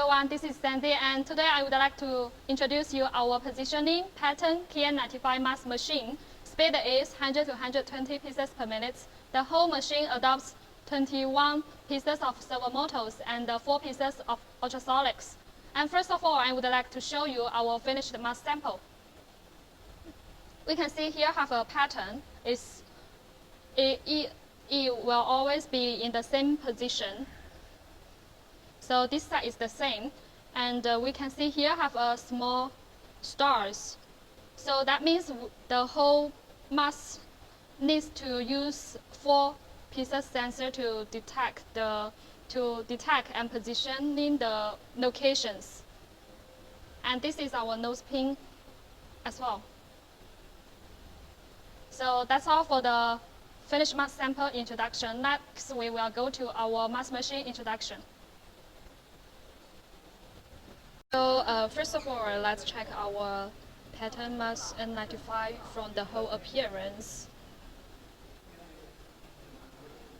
everyone, this is Sandy, and today I would like to introduce you our positioning pattern KN95 mass machine. Speed is 100 to 120 pieces per minute. The whole machine adopts 21 pieces of servo motors and 4 pieces of ultrasonics. And first of all, I would like to show you our finished mass sample. We can see here have a pattern. It will always be in the same position. So this side is the same, and we can see here have a small stars. So that means the whole mass needs to use 4 pieces sensor to detect and positioning the locations. And this is our nose pin as well. So that's all for the finished mass sample introduction. Next, we will go to our mass machine introduction. So first of all, let's check our pattern mass N95 from the whole appearance.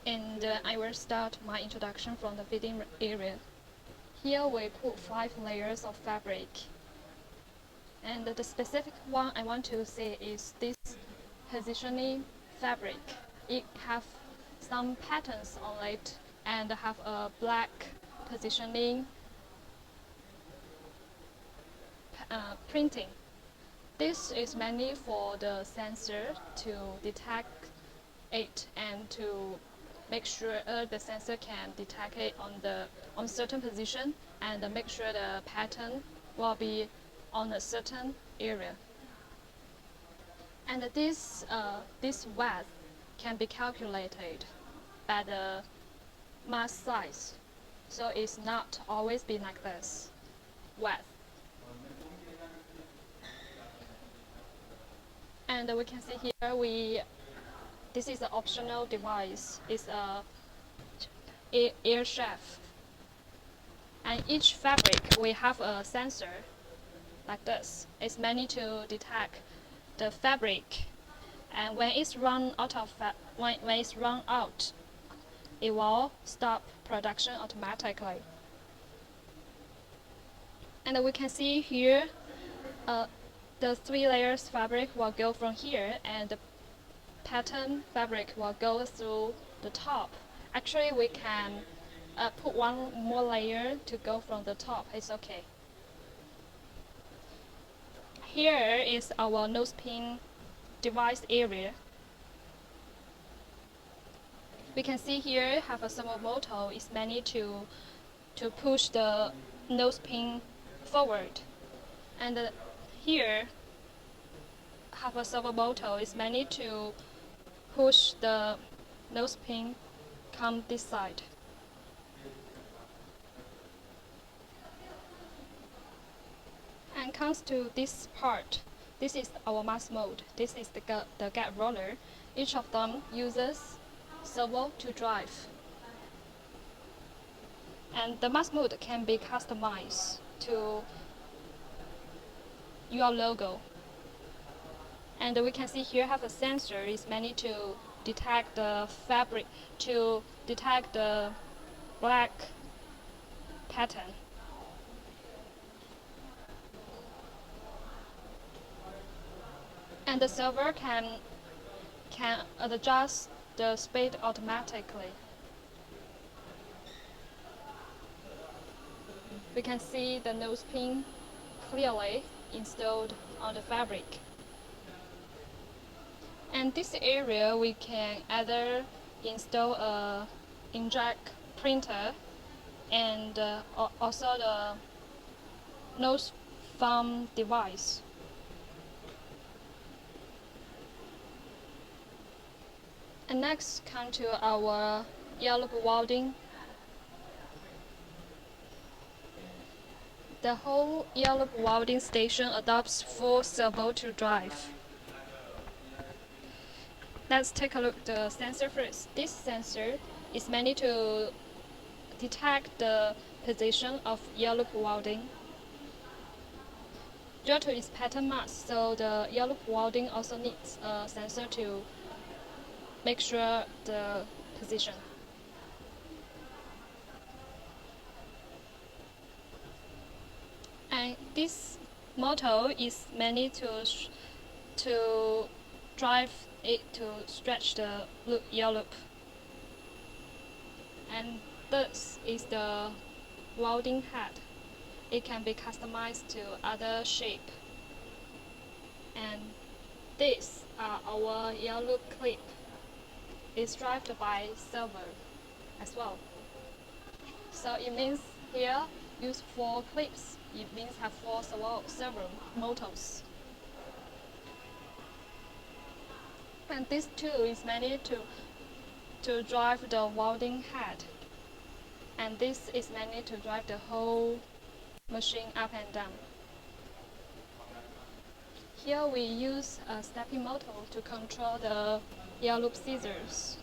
And I will start my introduction from the fitting area. Here we put 5 layers of fabric. And the specific one I want to say is this positioning fabric. It have some patterns on it and have a black positioning printing. This is mainly for the sensor to detect it and to make sure the sensor can detect it on certain position and make sure the pattern will be on a certain area. And this width can be calculated by the mass size, so it's not always be like this width. And we can see here this is an optional device. It's a air shaft. And each fabric we have a sensor like this. It's meant to detect the fabric, and when it's run out, it will stop production automatically. And we can see here the 3 layers fabric will go from here, and the pattern fabric will go through the top. Actually, we can put 1 more layer to go from the top. It's okay. Here is our nose pin device area. We can see here have a servo motor. It's meant to push the nose pin forward, and here have a servo motor. It's meant to push the nose pin come this side. And comes to this part. This is our mass mode. This is the gap roller. Each of them uses servo to drive. And the mass mode can be customized to your logo. And we can see here have a sensor. It's meant to detect the fabric, to detect the black pattern. And the server can adjust the speed automatically. We can see the nose pin clearly installed on the fabric. And this area we can either install a inkjet printer and also the nose thumb device. And next come to our yellow welding. The whole yellow welding station adopts 4 servo to drive. Let's take a look at the sensor first. This sensor is meant to detect the position of yellow welding. Due to its pattern mass, so the yellow welding also needs a sensor to make sure the position. this motor is mainly to drive it to stretch the ear loop. And this is the welding head. It can be customized to other shape. And these are our ear loop clip. It's driven by servo as well. So it means here use 4 clips. It means have 4 servo motors. And this tool is mainly to drive the welding head. And this is mainly to drive the whole machine up and down. Here we use a stepping motor to control the ear loop scissors.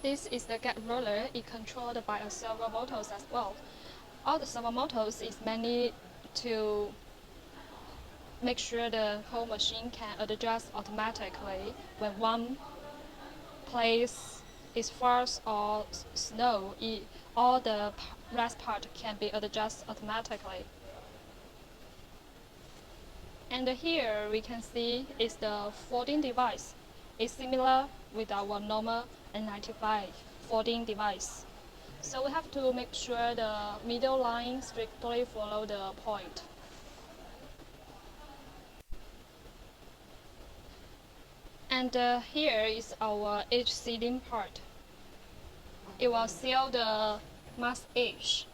This is the gap roller. It controlled by a servo motors as well. All the servo motors is mainly to make sure the whole machine can adjust automatically when one place is fast or slow. All the rest part can be adjusted automatically. And here we can see is the folding device. It's similar with our normal N95 folding device. So we have to make sure the middle line strictly follow the point. And here is our edge sealing part. It will seal the mask edge,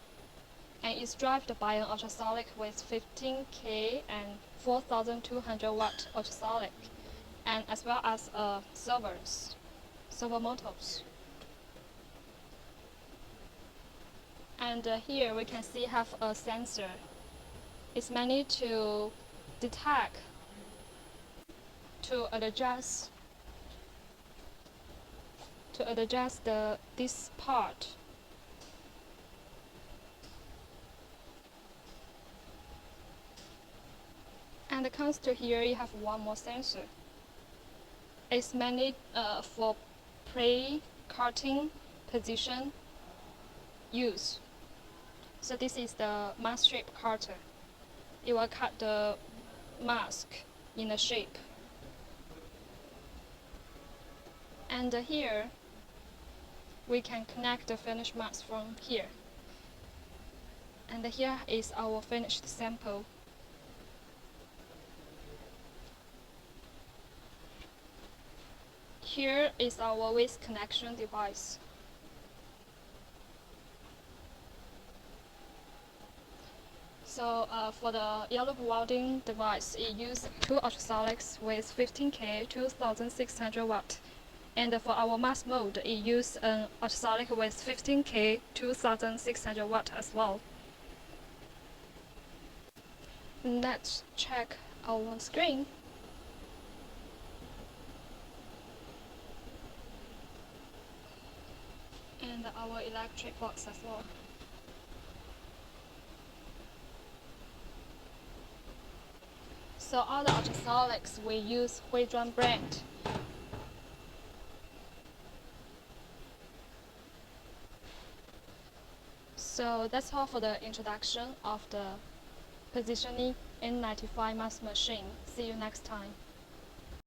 and it's driven by an ultrasonic with 15K and 4,200 watt ultrasonic, and as well as servo motors. And here we can see have a sensor. It's mainly to detect, to adjust this part. And comes to here, you have one more sensor. It's mainly for pre-cutting position use. So this is the mask shape cutter. It will cut the mask in a shape. And here, we can connect the finished mask from here. And here is our finished sample. Here is our waste connection device. So for the ear loop welding device, it uses 2 ultrasonics with 15K 2,600 watt. And for our mask mode, it uses an ultrasonic with 15K 2,600 watt as well. Let's check our screen. And our electric box as well. So all the ultrasonics we use Huizhuan brand. So that's all for the introduction of the positioning N95 mask machine. See you next time.